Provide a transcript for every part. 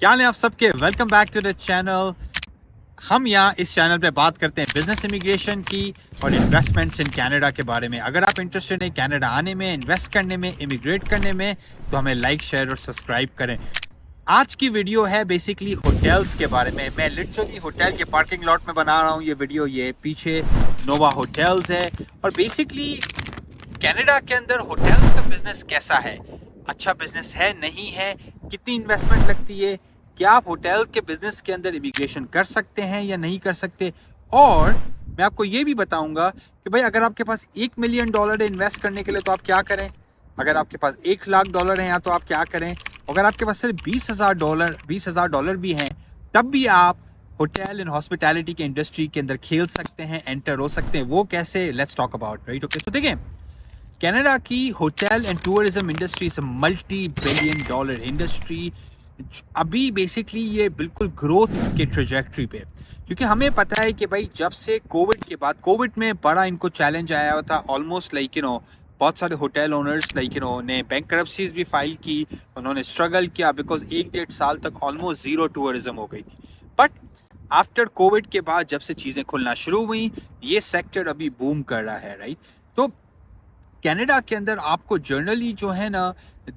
क्या हाल है आप सबके। Welcome back to the channel. हम यहाँ इस चैनल पे बात करते हैं बिजनेस इमिग्रेशन की और इन्वेस्टमेंट्स इन कनाडा के बारे में। अगर आप इंटरेस्टेड हैं कनाडा आने में, इन्वेस्ट करने में, इमिग्रेट करने में, तो हमें लाइक, शेयर और सब्सक्राइब करें। आज की वीडियो है बेसिकली होटल्स के बारे में। मैं लिटरली होटल के पार्किंग लॉट में बना रहा हूँ ये वीडियो। ये पीछे नोवा होटल्स है और बेसिकली कनाडा के अंदर होटल्स का बिजनेस कैसा है, अच्छा बिजनेस है, नहीं है, कितनी इन्वेस्टमेंट लगती है, क्या आप होटल के बिजनेस के अंदर इमिग्रेशन कर सकते हैं या नहीं कर सकते। और मैं आपको ये भी बताऊंगा कि भाई अगर आपके पास $1 मिलियन है इन्वेस्ट करने के लिए तो आप क्या करें, अगर आपके पास $1 लाख है या तो आप क्या करें, अगर आपके पास सिर्फ $20,000 भी हैं तब भी आप होटल एंड हॉस्पिटैलिटी के इंडस्ट्री के अंदर खेल सकते हैं, एंटर हो सकते हैं। वो कैसे, let's talk about right. Okay, तो देखिए कनाडा की hotel and tourism industry is multi billion dollar industry. अभी बेसिकली ये बिल्कुल ग्रोथ के ट्रेजेक्ट्री पे, क्योंकि हमें पता है कि भाई जब से कोविड के बाद, कोविड में बड़ा इनको चैलेंज आया हुआ था। ऑलमोस्ट बहुत सारे होटल ओनर्स ने बैंकरप्सीज भी फाइल की, उन्होंने स्ट्रगल किया बिकॉज 1-1.5 साल तक ऑलमोस्ट जीरो टूरिज्म हो गई थी। बट आफ्टर कोविड के बाद जब से चीज़ें खुलना शुरू हुई, ये सेक्टर अभी बूम कर रहा है राइट। तो कनाडा के अंदर आपको जर्नली जो है ना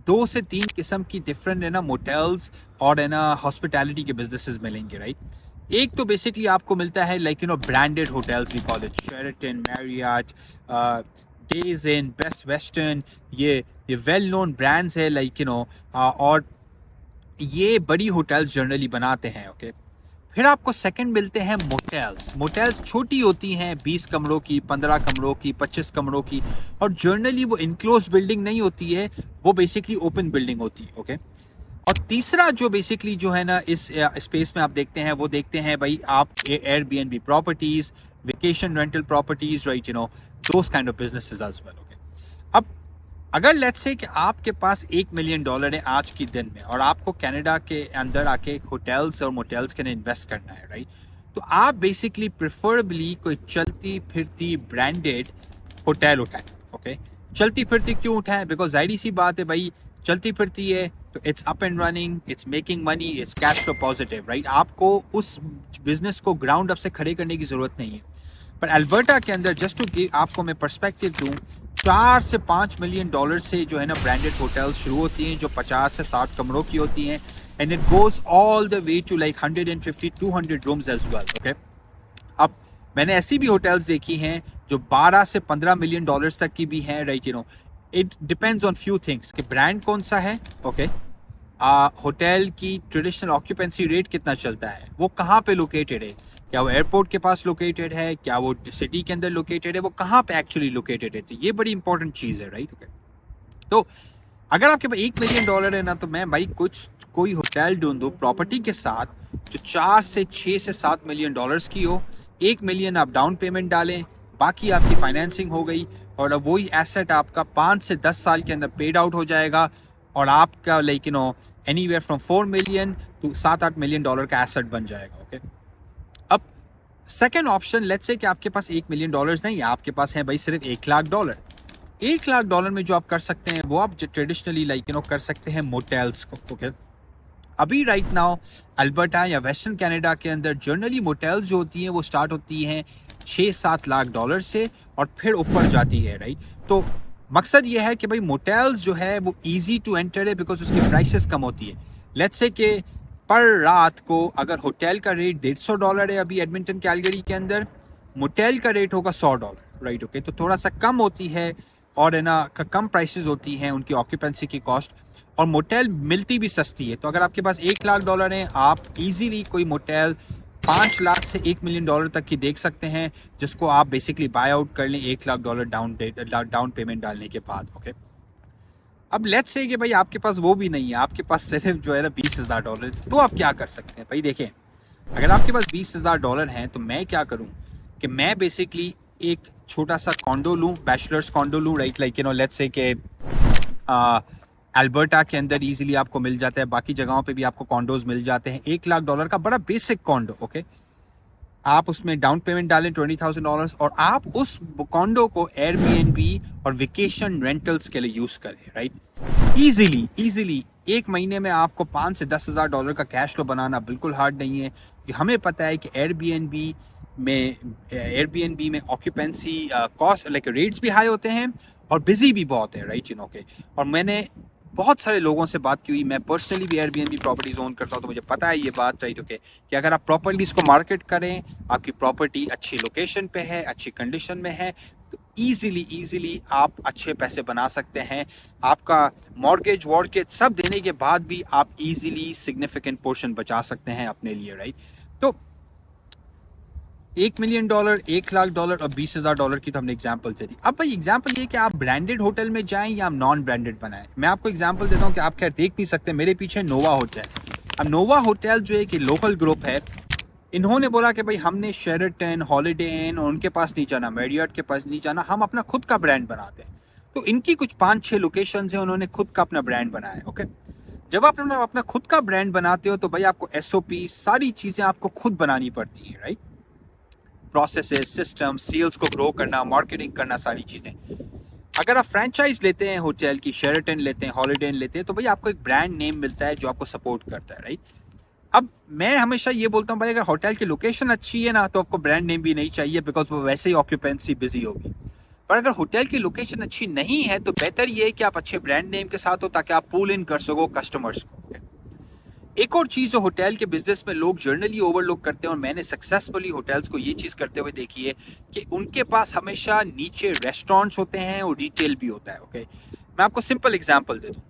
2 से 3 किस्म की डिफरेंट है ना मोटेल्स और है ना हॉस्पिटैलिटी के बिजनेसेस मिलेंगे राइट। एक तो बेसिकली आपको मिलता है branded hotels, we call it Sheraton, Marriott, Days Inn, Best Western. ये वेल नोन ब्रांड्स है और ये बड़ी होटल्स जर्नली बनाते हैं। ओके, फिर आपको सेकंड मिलते हैं मोटेल्स। मोटेल्स छोटी होती हैं, 20 कमरों की, 15 कमरों की, 25 कमरों की, और जर्नली वो इनक्लोज बिल्डिंग नहीं होती है, वो बेसिकली ओपन बिल्डिंग होती है। ओके, और तीसरा जो बेसिकली जो है ना इस स्पेस में आप देखते हैं, वो देखते हैं भाई आप Airbnb properties, vacation rental properties, right, those kind of businesses as well. Okay, अब अगर लेट्स से कि आपके पास $1 मिलियन है आज की दिन में और आपको कनाडा के अंदर आके होटल्स और मोटेल्स के लिए इन्वेस्ट करना है राइट, तो आप बेसिकली प्रेफरेबली कोई चलती फिरती ब्रांडेड होटल उठाएं। ओके, चलती फिरती क्यों उठाएं? बिकॉज जाहिर सी बात है भाई, चलती फिरती है तो it's up and running, it's making money, it's cash flow positive right. आपको उस बिजनेस को ग्राउंड अप से खड़े करने की जरूरत नहीं है। पर अल्बर्टा के अंदर जस्ट टू आपको मैं पर्सपेक्टिव दूं, 4 से 5 मिलियन डॉलर से जो है ना ब्रांडेड होटल्स शुरू होती हैं जो 50 से 60 कमरों की होती हैं, and it goes all the way to 150-200 rooms as well. Okay, अब मैंने ऐसी भी होटल्स देखी हैं जो 12 से 15 मिलियन डॉलर्स तक की भी हैं right. It depends on few things कि ब्रांड कौन सा है। ओके, होटल की ट्रेडिशनल ऑक्यूपेंसी रेट कितना चलता है, वो कहाँ पे लोकेटेड है, क्या वो एयरपोर्ट के पास लोकेटेड है, क्या वो सिटी के अंदर लोकेटेड है, वो कहाँ पे एक्चुअली लोकेटेड है। तो ये बड़ी इंपॉर्टेंट चीज़ है राइट। ओके, तो अगर आपके पास $1 मिलियन है ना, तो मैं भाई कोई होटल ढूंढो प्रॉपर्टी के साथ जो 4 से 6 से 7 मिलियन डॉलर्स की हो। 1 मिलियन आप डाउन पेमेंट डालें, बाकी आपकी फाइनेंसिंग हो गई, और अब वही एसेट आपका 5 से 10 साल के अंदर पेड आउट हो जाएगा, और आपका anywhere from 4 million to 7-8 million dollar का एसेट बन जाएगा। ओके, अब सेकेंड ऑप्शन, लेट्स से कि आपके पास $1 मिलियन नहीं है, आपके पास है भाई सिर्फ $1 लाख। $1 लाख में जो आप कर सकते हैं वो आप ट्रेडिशनली कर सकते हैं मोटेल्स को। ओके, अभी राइट नाउ अल्बर्टा या वेस्टर्न कनाडा के अंदर जनरली मोटेल्स जो होती हैं वो स्टार्ट होती हैं $6-7 लाख से और फिर ऊपर जाती है राइट। तो मकसद ये है कि भाई मोटेल्स जो है वो इजी टू एंटर है बिकॉज उसकी प्राइसेस कम होती है। लेट्स से कि पर रात को अगर होटल का रेट $150 है अभी एडमिंटन कैलगरी के अंदर, मोटेल का रेट होगा $100 राइट। ओके, तो थोड़ा सा कम होती है और है ना कम प्राइसेस होती हैं उनकी ऑक्यूपेंसी की कॉस्ट, और मोटेल मिलती भी सस्ती है। तो अगर आपके पास $1 लाख है, आप इजीली कोई मोटेल 5 लाख से $1 मिलियन तक की देख सकते हैं, जिसको आप बेसिकली बाय आउट कर लें $1 लाख डाउन पेमेंट डालने के बाद। ओके, अब लेट्स से कि भाई आपके पास वो भी नहीं है, आपके पास सिर्फ जो है ना $20,000, तो आप क्या कर सकते हैं भाई। देखें, अगर आपके पास $20,000 हैं तो मैं क्या करूं कि मैं बेसिकली एक छोटा सा कॉन्डो लूं, बैचलर्स कॉन्डो लूं राइट। लेट्स से कि अल्बर्टा के अंदर इजीली आपको मिल जाता है, बाकी जगहों पे भी आपको कॉन्डोज मिल जाते हैं। $1 लाख का बड़ा बेसिक कॉन्डो। ओके, आप उसमें डाउन पेमेंट डालें $20,000 और आप उस कॉन्डो को एयरबीएनबी और वेकेशन रेंटल्स के लिए यूज करें, राइट। इजीली एक महीने में आपको $5,000 से $10,000 का कैश फ्लो बनाना बिल्कुल हार्ड नहीं है। कि हमें पता है कि एयरबीएनबी में ऑक्यूपेंसी कॉस्ट लाइक रेट्स भी हाई होते हैं और बिजी भी बहुत है, राइट, के। और मैंने बहुत सारे लोगों से बात की हुई, मैं पर्सनली भी एयरबीएनबी प्रॉपर्टीज ओन करता हूँ, तो मुझे पता है ये बात, राइट, कि अगर आप प्रॉपर्ली इसको मार्केट करें, आपकी प्रॉपर्टी अच्छी लोकेशन पे है, अच्छी कंडीशन में है, तो इजीली आप अच्छे पैसे बना सकते हैं। आपका मॉर्गेज वॉर्गेज सब देने के बाद भी आप इजीली सिग्निफिकेंट पोर्शन बचा सकते हैं अपने लिए, राइट। तो $1 मिलियन, $1,00,000 और $20,000 की तो हमने एग्जांपल दे दी। अब भाई एग्जांपल ये कि आप ब्रांडेड होटल में जाएं या आप नॉन ब्रांडेड बनाएं। मैं आपको एग्जांपल देता हूं कि आप खैर देख नहीं सकते, मेरे पीछे नोवा होटल। अब नोवा होटल जो एक लोकल ग्रुप है, इन्होंने बोला कि भाई हमने शेराटन, हॉलिडे इन और उनके पास नहीं जाना, मैरियट के पास नहीं जाना, हम अपना खुद का ब्रांड बनाते हैं। तो इनकी कुछ 5-6 लोकेशन है, उन्होंने खुद का अपना ब्रांड बनाया है, ओके। जब आप अपना खुद का ब्रांड बनाते हो तो भाई आपको SOP सारी चीजें आपको खुद बनानी पड़ती है, राइट। प्रोसेसेस, सिस्टम, सेल्स को ग्रो करना, मार्केटिंग करना, सारी चीजें। अगर आप फ्रेंचाइज लेते हैं होटल की, शेराटन लेते हैं, हॉलिडे इन लेते हैं, तो भाई आपको एक ब्रांड नेम मिलता है जो आपको सपोर्ट करता है, राइट। अब मैं हमेशा ये बोलता हूँ भाई अगर होटल की लोकेशन अच्छी है ना तो आपको ब्रांड नेम भी नहीं चाहिए, बिकॉज वो वैसे ही ऑक्यूपेंसी बिजी होगी। पर अगर होटल की लोकेशन अच्छी नहीं है तो बेहतर ये है कि आप अच्छे ब्रांड नेम के साथ हो, ताकि आप पुल इन कर सको कस्टमर्स को। एक और चीज जो होटल के बिजनेस में लोग जर्नली ओवरलुक करते हैं, और मैंने सक्सेसफुली होटल्स को ये चीज करते हुए देखी है, कि उनके पास हमेशा नीचे रेस्टोरेंट्स होते हैं और रिटेल भी होता है, ओके। मैं आपको सिंपल एग्जांपल दे दूं।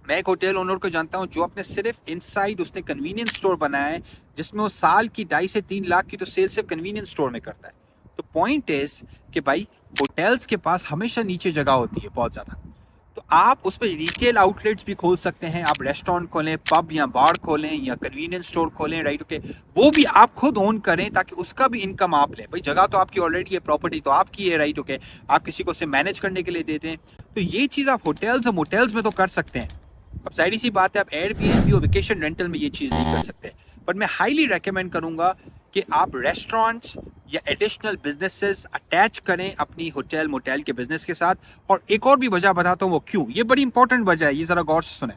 मैं एक होटल ओनर को जानता हूं जो अपने सिर्फ इनसाइड उसने कन्वीनियंस स्टोर बनाया है, जिसमें वो साल की 2.5 से 3 लाख की तो सेल सिर्फ कन्वीनियंस स्टोर में करता है। तो पॉइंट इज कि भाई होटल्स के पास हमेशा नीचे जगह होती है बहुत ज्यादा, तो आप उस पर रिटेल आउटलेट्स भी खोल सकते हैं। आप रेस्टोरेंट खोलें, पब या बार खोलें या कन्वीनियंस स्टोर खोलें, राइट, ओके। वो भी आप खुद ओन करें ताकि उसका भी इनकम आप लें। भाई जगह तो आपकी ऑलरेडी है, प्रॉपर्टी तो आपकी है, राइट, ओके। आप किसी को उसे मैनेज करने के लिए देते हैं। तो ये चीज आप होटल्स और मोटेल्स में तो कर सकते हैं। अब जाहिर सी बात है आप एयरबीएनबी और वेकेशन रेंटल में ये चीज नहीं कर सकते, बट मैं हाईली रेकमेंड करूंगा कि आप रेस्टोरेंट्स या एडिशनल बिजनेसेस अटैच करें अपनी होटल मोटेल के बिजनेस के साथ। और एक और भी वजह बताता हूं, वो क्यों, ये बड़ी इंपॉर्टेंट वजह है, ये जरा गौर से सुने।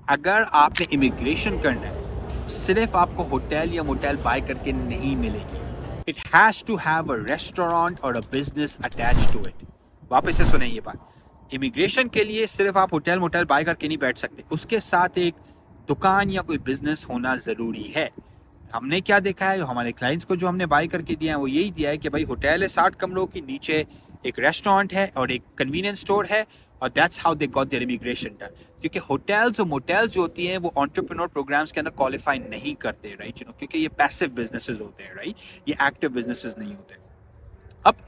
अगर आपने इमिग्रेशन करना है, सिर्फ आपको होटल या मोटेल बाय करके नहीं मिलेगी। It has to have a restaurant और a business attach to it. वापस से सुने ये बात, इमिग्रेशन के लिए सिर्फ आप होटल मोटेल बाय करके नहीं बैठ सकते, उसके साथ एक दुकान या कोई बिजनेस होना जरूरी है। हमने क्या देखा है, हमारे क्लाइंट्स को जो हमने बाय करके दिया है वो यही दिया है कि भाई होटल है 60 कमरों की, नीचे एक रेस्टोरेंट है और एक कन्वीनियंस स्टोर है, और that's how they got their immigration done. क्योंकि होटल्स और मोटेल्स जो होती हैं वो एंटरप्रेन्योर प्रोग्राम्स के अंदर क्वालिफाई नहीं करते, राइट, क्योंकि ये पैसिव बिजनेसेस होते हैं, राइट, ये एक्टिव बिजनेसेस नहीं होते। अब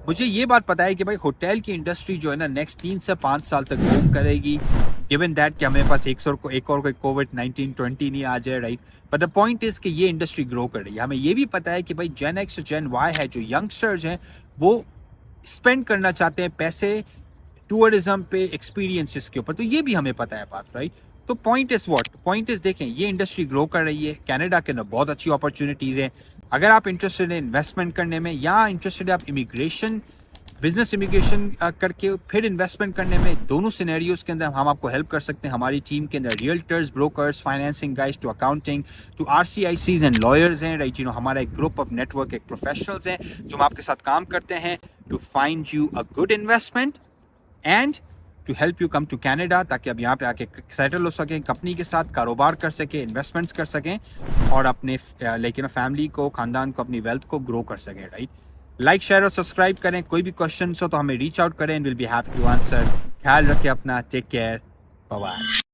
मुझे ये बात पता है कि भाई होटल की इंडस्ट्री जो है ना नेक्स्ट 3 से 5 साल तक बूम करेगी, गिवन दैट कि हमारे पास एक और कोई कोविड-19-20 नहीं आ जाए, right. But the point is कि ये इंडस्ट्री ग्रो कर रही है। हमें ये भी पता है कि भाई जेन एक्स जेन वाई है, जो यंगस्टर्स हैं, वो स्पेंड करना चाहते हैं पैसे टूरिज्म पे, एक्सपीरियंसेस के ऊपर। तो ये भी हमें पता है बात, राइट। तो point is what, point is देखें ये इंडस्ट्री ग्रो कर रही है, कनाडा के अंदर बहुत अच्छी अपॉर्चुनिटीज हैं। अगर आप इंटरेस्टेड हैं इन्वेस्टमेंट करने में, या इंटरेस्टेड आप इमिग्रेशन बिजनेस इमिग्रेशन करके फिर इन्वेस्टमेंट करने में, दोनों सिनेरियोज के अंदर हम आपको हेल्प कर सकते हैं। हमारी टीम के अंदर realtors, brokers, financing guys to accounting to RCICs and lawyers हैं, राइट। हमारा एक ग्रुप ऑफ नेटवर्क एक प्रोफेशनल्स हैं जो हम आपके साथ काम करते हैं to find you a good investment and to help you come to Canada, ताकि अब यहाँ पे आके सेटल हो सकें, कंपनी के साथ कारोबार कर सकें, इन्वेस्टमेंट्स कर सकें, और अपने फैमिली को, खानदान को, अपनी वेल्थ को ग्रो कर सकें, राइट। लाइक, शेयर और सब्सक्राइब करें। कोई भी क्वेश्चन हो तो हमें रीच आउट करें, will be happy to answer. ख्याल रखें अपना, टेक केयर, बाय बाय।